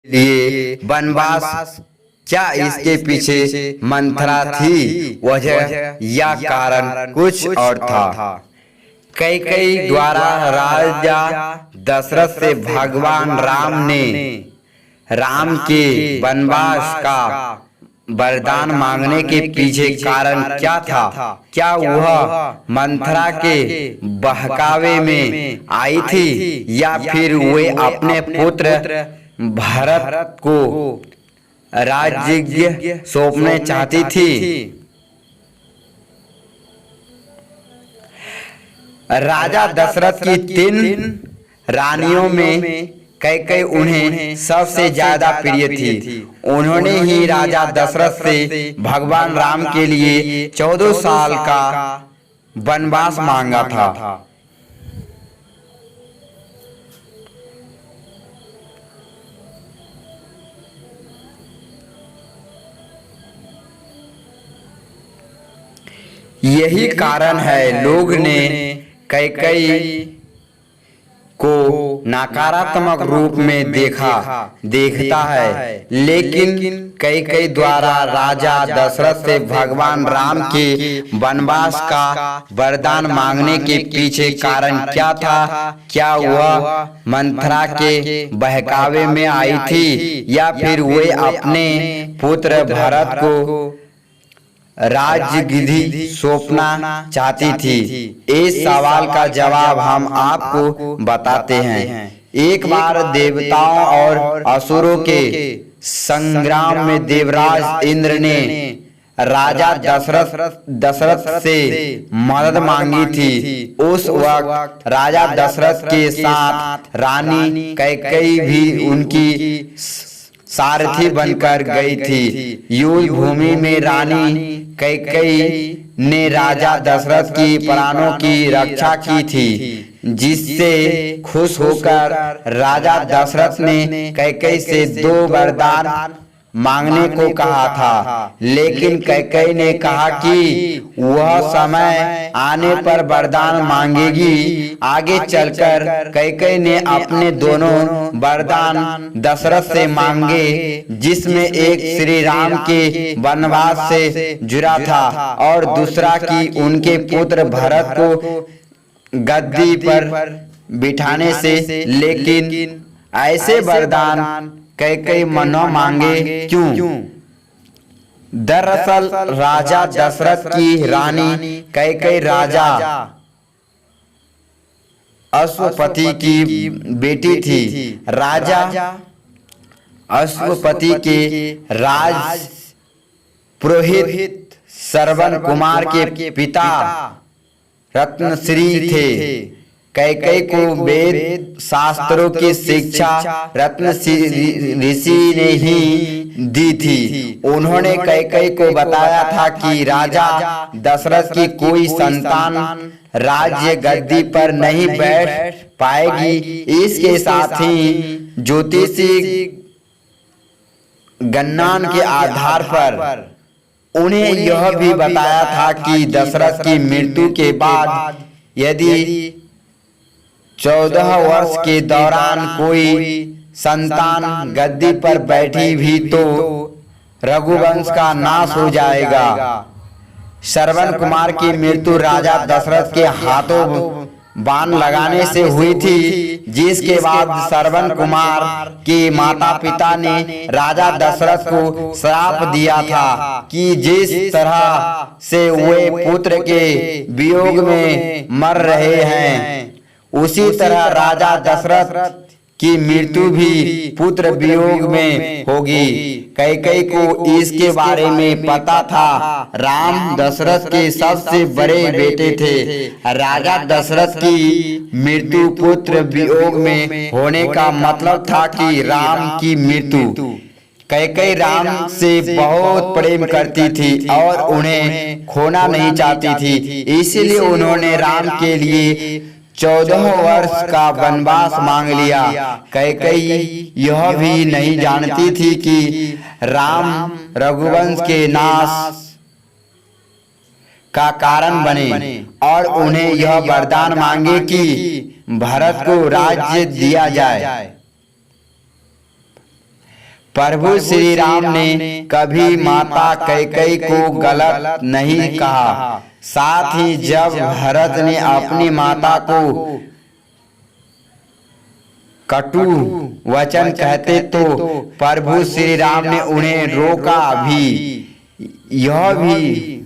लिए वनवास, क्या इसके पीछे मंथरा थी वजह या कारण कुछ और था। कैकेयी द्वारा राजा दशरथ से भगवान राम ने राम के वनवास का वरदान मांगने के पीछे कारण क्या था। क्या वह मंथरा के बहकावे में आई थी या फिर वे अपने पुत्र भरत को राज्य सौंपना चाहती थी। राजा दशरथ की 3 रानियों में कैकेयी उन्हें सबसे ज्यादा प्रिय थी। उन्होंने ही राजा दशरथ से भगवान राम के लिए 14 साल का वनवास मांगा था। यही कारण है लोग ने कैकेयी को नकारात्मक रूप में देखता है, लेकिन कैकेयी द्वारा राजा दशरथ से भगवान राम के वनवास का वरदान मांगने के पीछे कारण क्या था। क्या वह मंथरा के बहकावे में आई थी या फिर वे अपने पुत्र भरत को राजगद्दी सौंपना चाहती थी। इस सवाल का जवाब हम आपको बताते हैं। एक बार देवताओं और असुरों के संग्राम में देवराज इंद्र ने राजा दशरथ से मदद मांगी थी। उस वक्त राजा दशरथ के साथ रानी कैकेयी भी उनकी सारथी बनकर गई थी। युद्ध भूमि में रानी कैकेयी ने राजा दशरथ की प्राणों की रक्षा की थी, जिससे खुश होकर राजा दशरथ ने कैकेयी से 2 वरदान मांगने को कहा था, लेकिन कैकेयी ने कहा कि वह समय आने पर वरदान मांगेगी। आगे चलकर कैकेयी ने अपने दोनों वरदान दशरथ से मांगे, जिसमें एक श्री राम के वनवास से जुड़ा था और दूसरा कि उनके पुत्र भरत को गद्दी पर बिठाने से। लेकिन ऐसे वरदान कैकेयी मना मांगे क्यों? दरअसल राजा दशरथ की रानी कैकेयी राजा अश्वपति की बेटी थी। राजा अश्वपति के राज पुरोहित श्रवण कुमार के पिता रत्नश्री थे। कैकेयी को वेद शास्त्रों की शिक्षा रत्नश्री ऋषि ने ही दी थी। उन्होंने कैकेयी को बताया था कि राजा दशरथ की कोई संतान राज्य गद्दी पर नहीं बैठ पाएगी। इसके साथ ही ज्योतिषी गणना के आधार पर उन्हें यह भी बताया था कि दशरथ की मृत्यु के बाद यदि 14 वर्ष के दौरान कोई संतान गद्दी पर बैठी भी तो रघुवंश का नाश हो जाएगा। श्रवण कुमार की मृत्यु राजा दशरथ के हाथों बाण लगाने से हुई थी, जिसके बाद श्रवण कुमार के माता पिता ने राजा दशरथ को श्राप दिया था कि जिस तरह से वे पुत्र के वियोग में मर रहे हैं, उसी तरह राजा दशरथ की मृत्यु भी पुत्र वियोग में होगी। कैकेयी को इसके बारे में पता था। राम दशरथ के सबसे बड़े बेटे थे। राजा दशरथ की मृत्यु पुत्र वियोग में होने का मतलब था कि राम की मृत्यु। कैकेयी राम से बहुत प्रेम करती थी और उन्हें खोना नहीं चाहती थी, इसलिए उन्होंने राम के लिए 14 वर्ष का वनवास मांग लिया। कैकेयी यह भी नहीं जानती थी कि राम रघुवंश के नाश का कारण बने और उन्हें यह वरदान मांगे कि भरत को राज्य दिया जाए। प्रभु श्री राम ने कभी माता कैकेयी को गलत नहीं कहा। साथ ही जब भरत ने अपनी माता को कटु वचन कहते तो प्रभु श्री राम ने उन्हें रोका भी। यह भी